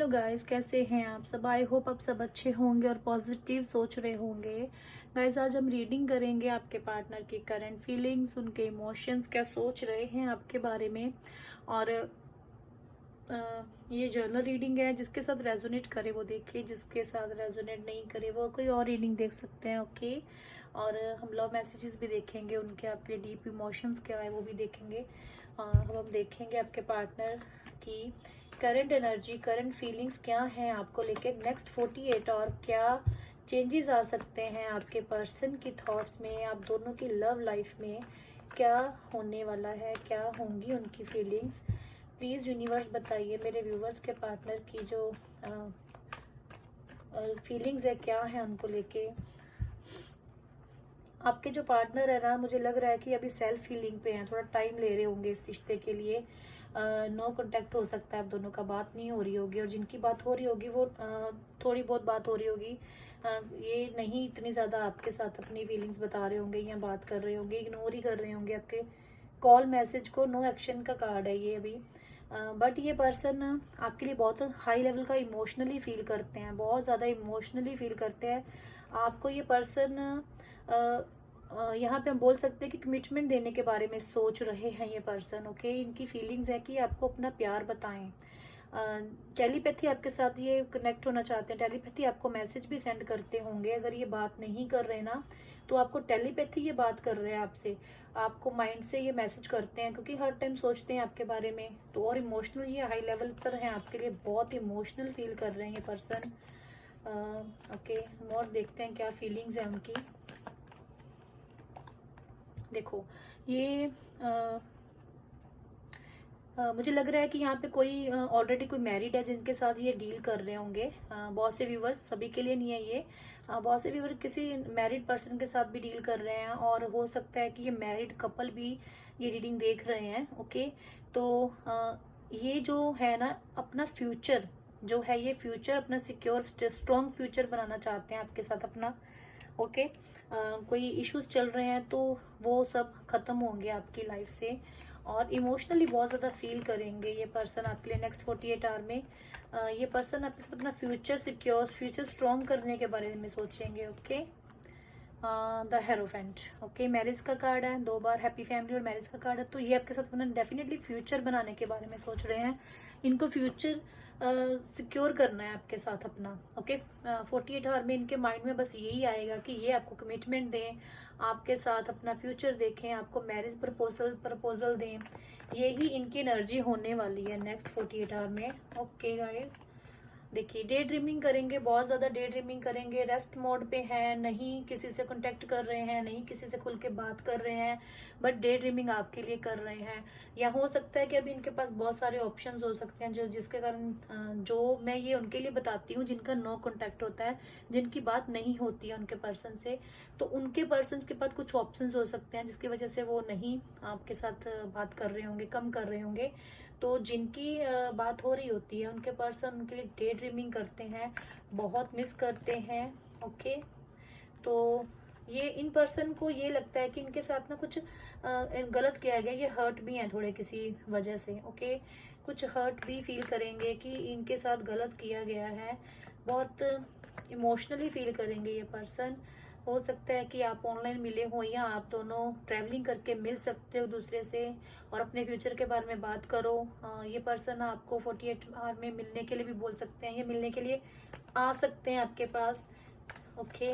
Hello guys, कैसे हैं आप सब। आई होप आप सब अच्छे होंगे और पॉजिटिव सोच रहे होंगे। गाइस, आज हम रीडिंग करेंगे आपके पार्टनर की करंट फीलिंग्स, उनके इमोशंस, क्या सोच रहे हैं आपके बारे में। और ये जर्नल रीडिंग है। जिसके साथ रेजोनेट करे वो देखिए, जिसके साथ रेजोनेट नहीं करे वो कोई और रीडिंग देख सकते हैं। ओके। और हम लव मैसेजेस भी देखेंगे, उनके आपके डीप इमोशंस क्या है वो भी देखेंगे। अब हम देखेंगे आपके पार्टनर की करंट एनर्जी, करंट फीलिंग्स क्या हैं आपको लेके नेक्स्ट 48 और क्या चेंजेस आ सकते हैं आपके पर्सन की थॉट्स में, आप दोनों की लव लाइफ में क्या होने वाला है, क्या होंगी उनकी फीलिंग्स। प्लीज़ यूनिवर्स बताइए मेरे व्यूवर्स के पार्टनर की जो फीलिंग्स है क्या है उनको लेके। आपके जो पार्टनर है ना, मुझे लग रहा है कि अभी सेल्फ हीलिंग पे हैं, थोड़ा टाइम ले रहे होंगे इस रिश्ते के लिए। नो कांटेक्ट हो सकता है, आप दोनों का बात नहीं हो रही होगी, और जिनकी बात हो रही होगी वो थोड़ी बहुत बात हो रही होगी। ये नहीं इतनी ज़्यादा आपके साथ अपनी फीलिंग्स बता रहे होंगे या बात कर रहे होंगे, इग्नोर ही कर रहे होंगे आपके कॉल मैसेज को। नो एक्शन का कार्ड है ये अभी। बट ये पर्सन आपके लिए बहुत हाई लेवल का इमोशनली फील करते हैं, बहुत ज़्यादा इमोशनली फील करते हैं आपको। ये पर्सन यहाँ पे हम बोल सकते हैं कि कमिटमेंट देने के बारे में सोच रहे हैं ये पर्सन। ओके। इनकी फीलिंग्स है कि आपको अपना प्यार बताएं। टेलीपैथी आपके साथ ये कनेक्ट होना चाहते हैं, टेलीपैथी आपको मैसेज भी सेंड करते होंगे। अगर ये बात नहीं कर रहे ना तो आपको टेलीपैथी ये बात कर रहे हैं आपसे, आपको माइंड से ये मैसेज करते हैं, क्योंकि हर टाइम सोचते हैं आपके बारे में। तो और इमोशनल ये हाई लेवल पर हैं आपके लिए, बहुत इमोशनल फील कर रहे हैं ये पर्सन। ओके। हम और देखते हैं क्या फीलिंग्स है उनकी। देखो ये मुझे लग रहा है कि यहाँ पे कोई ऑलरेडी कोई मैरिड है जिनके साथ ये डील कर रहे होंगे। बहुत से व्यूवर्स, सभी के लिए नहीं है ये। बहुत से व्यूवर किसी मैरिड पर्सन के साथ भी डील कर रहे हैं, और हो सकता है कि ये मैरिड कपल भी ये रीडिंग देख रहे हैं। ओके। तो ये जो है ना, अपना फ्यूचर जो है, ये फ्यूचर अपना सिक्योर स्ट्रॉन्ग फ्यूचर बनाना चाहते हैं आपके साथ अपना। ओके। कोई इश्यूज चल रहे हैं तो वो सब खत्म होंगे आपकी लाइफ से, और इमोशनली बहुत ज़्यादा फील करेंगे ये पर्सन आपके लिए नेक्स्ट 48 आवर में। ये पर्सन आपके साथ अपना फ्यूचर सिक्योर, फ्यूचर स्ट्रॉन्ग करने के बारे में सोचेंगे। Okay. The hierophant. Okay. Marriage का कार्ड है, 2 बार हैप्पी फैमिली और मैरिज का कार्ड है। तो ये आपके साथ अपना डेफिनेटली फ्यूचर बनाने के बारे में सोच रहे हैं। इनको फ्यूचर सिक्योर करना है आपके साथ अपना। ओके। 48 आवर में इनके माइंड में बस यही आएगा कि ये आपको कमिटमेंट दें, आपके साथ अपना फ्यूचर देखें, आपको मैरिज प्रपोजल दें। यही इनकी एनर्जी होने वाली है नेक्स्ट 48 आवर में। ओके गाइज, देखिए डे ड्रीमिंग करेंगे, बहुत ज़्यादा डे ड्रीमिंग करेंगे। रेस्ट मोड पे हैं, नहीं किसी से कांटेक्ट कर रहे हैं, नहीं किसी से खुल के बात कर रहे हैं, बट डे ड्रीमिंग आपके लिए कर रहे हैं। या हो सकता है कि अभी इनके पास बहुत सारे ऑप्शंस हो सकते हैं जो जिसके कारण जो मैं ये उनके लिए बताती हूँ जिनका नो कांटेक्ट होता है, जिनकी बात नहीं होती है उनके पर्सन से। तो उनके पर्सन के पास कुछ ऑप्शंस हो सकते हैं जिसकी वजह से वो नहीं आपके साथ बात कर रहे होंगे, कम कर रहे होंगे। तो जिनकी बात हो रही होती है उनके पर्सन उनके लिए डे ड्रीमिंग करते हैं, बहुत मिस करते हैं। ओके। तो ये इन पर्सन को ये लगता है कि इनके साथ ना कुछ गलत किया गया, ये हर्ट भी हैं थोड़े किसी वजह से। ओके। कुछ हर्ट भी फील करेंगे कि इनके साथ गलत किया गया है, बहुत इमोशनली फील करेंगे ये पर्सन। हो सकता है कि आप ऑनलाइन मिले हो या आप दोनों ट्रैवलिंग करके मिल सकते हो दूसरे से और अपने फ्यूचर के बारे में बात करो। ये पर्सन आपको 48 आवर में मिलने के लिए भी बोल सकते हैं, ये मिलने के लिए आ सकते हैं आपके पास। ओके।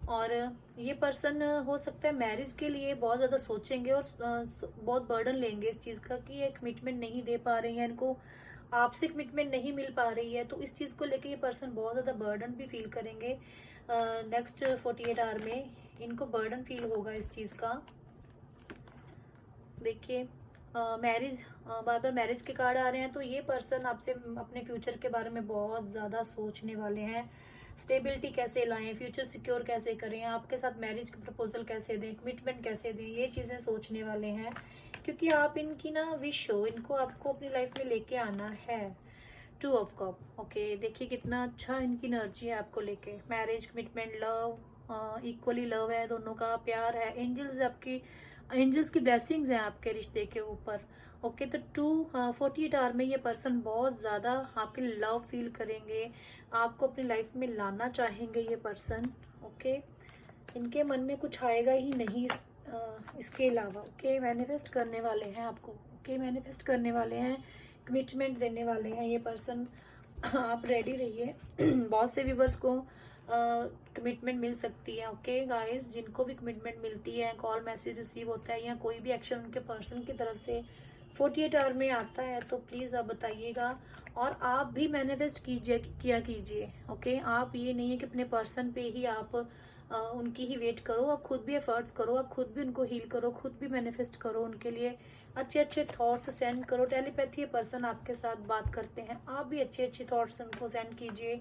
और ये पर्सन हो सकता है मैरिज के लिए बहुत ज़्यादा सोचेंगे और बहुत बर्डन लेंगे इस चीज़ का कि ये कमिटमेंट नहीं दे पा रही है, इनको आपसे कमिटमेंट नहीं मिल पा रही है। तो इस चीज़ को लेके ये पर्सन बहुत ज़्यादा बर्डन भी फील करेंगे नेक्स्ट 48 आवर में। इनको बर्डन फील होगा इस चीज़ का। देखिए मैरिज, बार बार मैरिज के कार्ड आ रहे हैं, तो ये पर्सन आपसे अपने फ्यूचर के बारे में बहुत ज़्यादा सोचने वाले हैं। स्टेबिलिटी कैसे लाएं, फ्यूचर सिक्योर कैसे करें, आपके साथ मैरिज का प्रपोजल कैसे दें, कमिटमेंट कैसे दें, ये चीज़ें सोचने वाले हैं। क्योंकि आप इनकी ना विश हो, इनको आपको अपनी लाइफ में लेके आना है। 2 ऑफ कप। ओके। देखिए कितना अच्छा इनकी एनर्जी है आपको लेके। Marriage, commitment, love, equally love है, दोनों का प्यार है। एंजल्स आपकी, एंजल्स की ब्लेसिंग्स हैं आपके रिश्ते के ऊपर। ओके, तो 48 आवर में ये पर्सन बहुत ज़्यादा आपके लव फील करेंगे, आपको अपनी लाइफ में लाना चाहेंगे ये पर्सन। ओके, इनके मन में कुछ आएगा ही नहीं इसके अलावा। ओके, मैनिफेस्ट करने वाले हैं आपको। ओके, मैनिफेस्ट करने वाले हैं, कमिटमेंट देने वाले हैं ये पर्सन। आप रेडी रहिए। बहुत से व्यूवर्स को कमिटमेंट मिल सकती है। ओके गाइस, जिनको भी कमिटमेंट मिलती है, कॉल मैसेज रिसीव होता है या कोई भी एक्शन उनके पर्सन की तरफ से 48 आवर में आता है, तो प्लीज़ आप बताइएगा। और आप भी मैनिफेस्ट किया कीजिए। ओके, आप ये नहीं है कि अपने पर्सन पे ही आप उनकी ही वेट करो, आप खुद भी एफर्ट्स करो, आप खुद भी उनको हील करो, खुद भी मैनिफेस्ट करो, उनके लिए अच्छे अच्छे थॉट्स सेंड करो। टेलीपैथी पर्सन आपके साथ बात करते हैं, आप भी अच्छे अच्छे थॉट्स उनको सेंड कीजिए।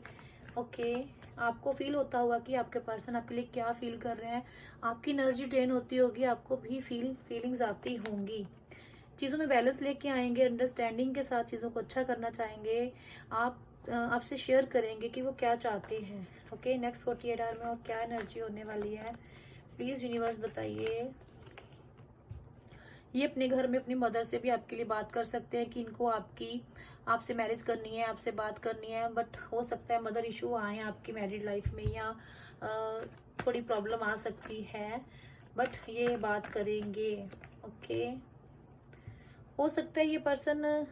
ओके, आपको फील होता होगा कि आपके पर्सन आपके लिए क्या फील कर रहे हैं, आपकी एनर्जी ड्रेन होती होगी, आपको भी फीलिंग्स आती होंगी। चीज़ों में बैलेंस लेके आएंगे, अंडरस्टैंडिंग के साथ चीज़ों को अच्छा करना चाहेंगे। आपसे शेयर करेंगे कि वो क्या चाहते हैं। ओके, नेक्स्ट 48 आवर में और क्या एनर्जी होने वाली है, प्लीज़ यूनिवर्स बताइए। ये अपने घर में अपनी मदर से भी आपके लिए बात कर सकते हैं कि इनको आपसे मैरिज करनी है, आपसे बात करनी है, बट हो सकता है मदर इशू आए आपकी मैरिड लाइफ में, या थोड़ी प्रॉब्लम आ सकती है, बट ये बात करेंगे। ओके, हो सकता है ये पर्सन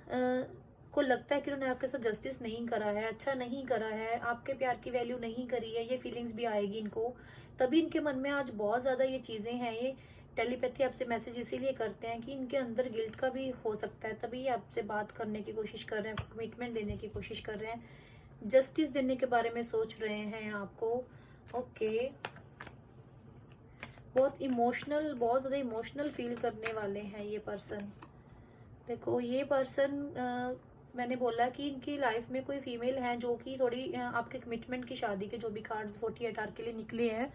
को लगता है कि उन्होंने आपके साथ जस्टिस नहीं करा है, अच्छा नहीं करा है, आपके प्यार की वैल्यू नहीं करी है, ये फीलिंग्स भी आएगी इनको, तभी इनके मन में आज बहुत ज़्यादा ये चीज़ें हैं। ये टेलीपैथी आपसे मैसेज इसीलिए करते हैं कि इनके अंदर गिल्ट का भी हो सकता है, तभी ये आपसे बात करने की कोशिश कर रहे हैं, कमिटमेंट देने की कोशिश कर रहे हैं, जस्टिस देने के बारे में सोच रहे हैं आपको। ओके, बहुत ज़्यादा इमोशनल फील करने वाले हैं ये पर्सन। देखो, ये पर्सन मैंने बोला कि इनकी लाइफ में कोई फीमेल है जो कि थोड़ी आपके कमिटमेंट की शादी के जो भी कार्ड्स 48 आवर के लिए निकले हैं,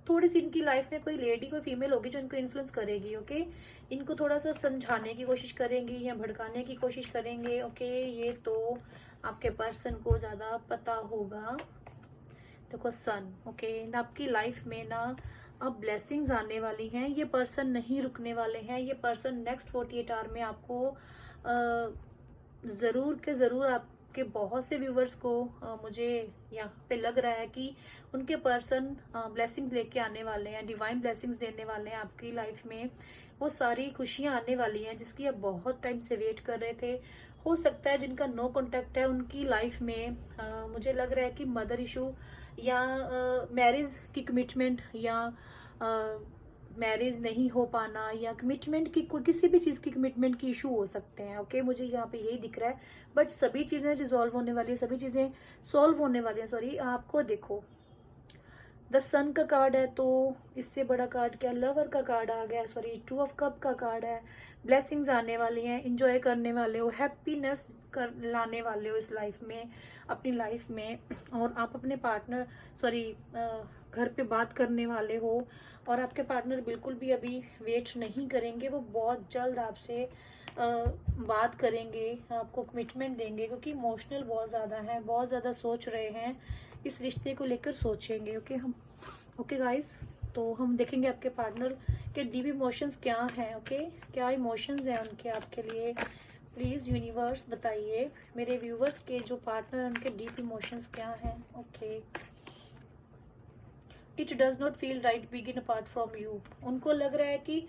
थोड़ी सी इनकी लाइफ में कोई लेडी कोई फीमेल होगी जो इनको इन्फ्लुएंस करेगी। ओके, इनको थोड़ा सा समझाने की कोशिश करेंगी या भड़काने की कोशिश करेंगे। ओके, ये तो आपके पर्सन को ज़्यादा पता होगा। देखो सन, ओके, आपकी लाइफ में ना अब ब्लेसिंग्स आने वाली हैं, ये पर्सन नहीं रुकने वाले हैं। ये पर्सन नेक्स्ट 48 आवर में आपको ज़रूर के ज़रूर आपके बहुत से व्यूवर्स को मुझे यहाँ पे लग रहा है कि उनके पर्सन ब्लेसिंग्स लेके आने वाले हैं, डिवाइन ब्लेसिंग्स देने वाले हैं आपकी लाइफ में। वो सारी खुशियाँ आने वाली हैं जिसकी आप बहुत टाइम से वेट कर रहे थे। हो सकता है जिनका नो कॉन्टैक्ट है उनकी लाइफ में मुझे लग रहा है कि मदर इशू या मैरिज की कमिटमेंट या मैरिज नहीं हो पाना या कमिटमेंट की किसी भी चीज़ की कमिटमेंट की इशू हो सकते हैं। ओके, मुझे यहाँ पे यही दिख रहा है, बट सभी चीज़ें रिजॉल्व होने वाली है, सभी चीज़ें सॉल्व होने वाली हैं। सॉरी, आपको देखो द सन का कार्ड है, तो इससे बड़ा कार्ड क्या, लवर का कार्ड आ गया, सॉरी 2 ऑफ कप का कार्ड है। ब्लेसिंग्स आने वाली हैं, इंजॉय करने वाले हो, हैप्पीनेस लाने वाले हो इस लाइफ में, अपनी लाइफ में। और आप अपने पार्टनर घर पे बात करने वाले हो, और आपके पार्टनर बिल्कुल भी अभी वेट नहीं करेंगे, वो बहुत जल्द आपसे बात करेंगे, आपको कमिटमेंट देंगे, क्योंकि इमोशनल बहुत ज़्यादा है, बहुत ज़्यादा सोच रहे हैं, इस रिश्ते को लेकर सोचेंगे। ओके गाइस, तो हम देखेंगे आपके पार्टनर के डीप इमोशंस क्या हैं। ओके, क्या इमोशंस हैं उनके आपके लिए, प्लीज़ यूनिवर्स बताइए। मेरे व्यूवर्स के जो पार्टनर हैं उनके डीप इमोशंस क्या हैं। Okay, it does not feel right begin apart from you. उनको लग रहा है कि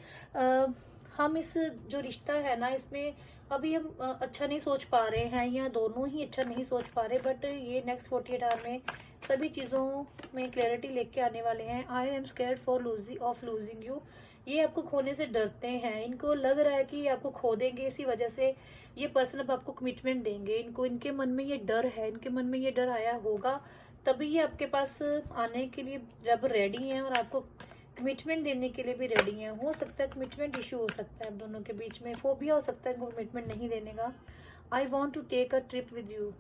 हम इस जो रिश्ता है ना, इसमें अभी हम अच्छा नहीं सोच पा रहे हैं, या दोनों ही अच्छा नहीं सोच पा रहे, बट ये नेक्स्ट 48 आवर में सभी चीज़ों में क्लैरिटी लेके आने वाले हैं। I am scared for losing you. ये आपको खोने से डरते हैं, इनको लग रहा है कि आपको खो देंगे, इसी वजह से ये पर्सन अब आपको कमिटमेंट देंगे। इनके मन में ये डर है, इनके मन में ये डर आया होगा, तभी ये आपके पास आने के लिए जब रेडी हैं और आपको कमिटमेंट देने के लिए भी रेडी हैं। हो सकता है कमिटमेंट इशू हो सकता है आप दोनों के बीच में, फोबिया हो सकता है इनको कमिटमेंट नहीं देने का। I want to take a trip with you.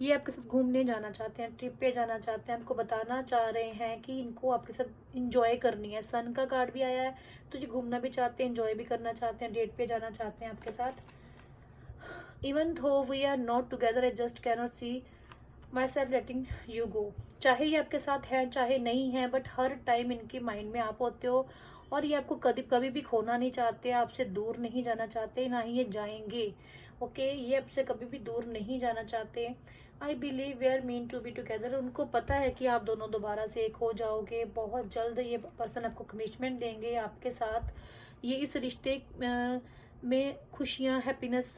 ये आपके साथ घूमने जाना चाहते हैं, ट्रिप पे जाना चाहते हैं, आपको बताना चाह रहे हैं कि इनको आपके साथ इंजॉय करनी है। सन का कार्ड भी आया है, तो ये घूमना भी चाहते हैं, इंजॉय भी करना चाहते हैं, डेट पे जाना चाहते हैं आपके साथ। Even though we are not together, I just cannot see myself letting you go. चाहे ये आपके साथ हैं चाहे नहीं है, बट हर टाइम इनके माइंड में आप होते हो, और ये आपको कभी कभी भी खोना नहीं चाहते, आपसे दूर नहीं जाना चाहते, ना ही ये जाएंगे। ओके, ये आपसे कभी भी दूर नहीं जाना चाहते। I believe we are mean to be together. उनको पता है कि आप दोनों दोबारा से एक हो जाओगे बहुत जल्द। ये पर्सन आपको कमिटमेंट देंगे आपके साथ। ये इस रिश्ते में खुशियाँ, हैप्पीनेस,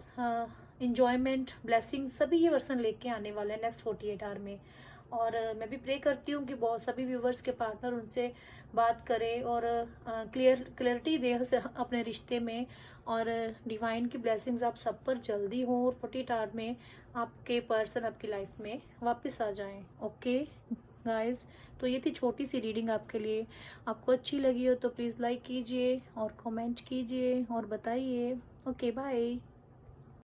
इंजॉयमेंट, ब्लेसिंग सभी ये पर्सन लेके आने वाले हैं नेक्स्ट 48 आवर में। और मैं भी प्रे करती हूँ कि बहुत सभी व्यूवर्स के पार्टनर उनसे बात करें और क्लियरिटी दें अपने रिश्ते में। और डिवाइन की ब्लेसिंग्स आप सब पर जल्दी हो और 48 आवर में आपके पर्सन आपकी लाइफ में वापस आ जाएं। ओके गाइस, तो ये थी छोटी सी रीडिंग आपके लिए। आपको अच्छी लगी हो तो प्लीज़ लाइक कीजिए और कमेंट कीजिए और बताइए। Okay bye.